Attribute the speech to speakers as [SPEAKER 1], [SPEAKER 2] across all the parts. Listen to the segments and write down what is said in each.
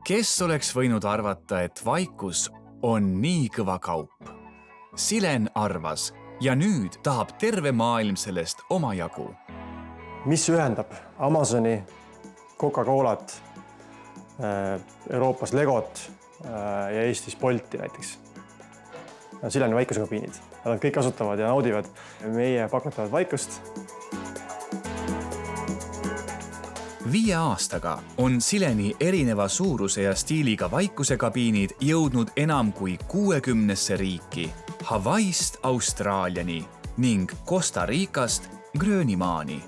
[SPEAKER 1] Kes oleks võinud arvata, et vaikus on nii kõva kaup? Silen arvas ja nüüd tahab terve maailm sellest omajagu.
[SPEAKER 2] Mis ühendab Amazoni, Coca-Colat, Euroopas Legot ja Eestis Bolti näiteks? Sileni vaikuskabiinid. Nad kõik kasutavad ja naudivad meie pakutavat vaikust.
[SPEAKER 1] 5 aastaga on Sileni erineva suuruse ja stiiliga vaikusekabiinid jõudnud enam kui 60 riiki, Hawaiist Austraaliani ning Costa Ricast Gröönimaani.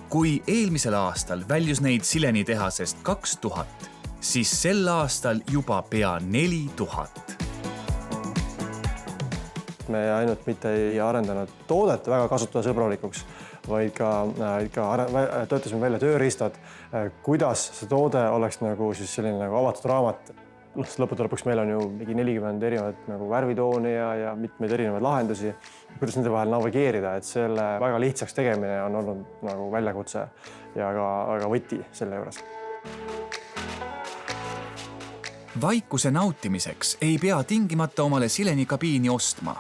[SPEAKER 1] Kui eelmisel aastal väljus neid Sileni tehasest 2000, siis sel aastal juba pea 4000.
[SPEAKER 2] Me ainult mitte ei arendanud toodet väga kasutajasõbralikuks, vaid ka töötasime välja tööriistad, kuidas see toode oleks nagu selline avatud raamat. Lõppude lõpuks meil on ju ligi 40 erinevat värvitooni ja mitmeid erinevaid lahendusi, kuidas nende vahel navigeerida, et selle väga lihtsaks tegemine on olnud väljakutse ja ka võti selle juures.
[SPEAKER 1] Vaikuse nautimiseks ei pea tingimata omale Sileni kabiini ostma.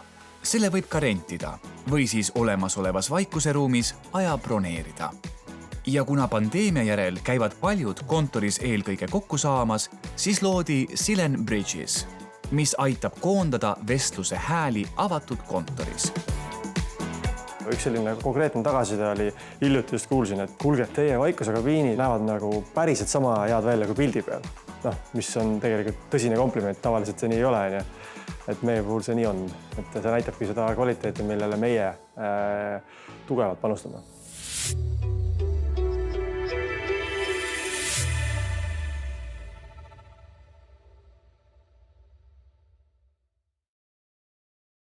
[SPEAKER 1] Selle võib ka rentida või siis olemasolevas vaikuseruumis aja broneerida. Ja kuna pandeemia järel käivad paljud kontoris eelkõige kokku saamas, siis loodi Silen Bridges, mis aitab koondada vestluse hääli avatud kontoris.
[SPEAKER 2] Üks selline konkreetne tagasiside oli, hiljuti just kuulsin, et kuulge, teie vaikusekabiini näevad päriselt sama head välja kui pildi peal. Mis on tegelikult tõsine kompliment, tavaliselt see nii ei ole. Et meie puhul see nii on, et see näitabki seda kvaliteeti, millele meie tugevalt panustame.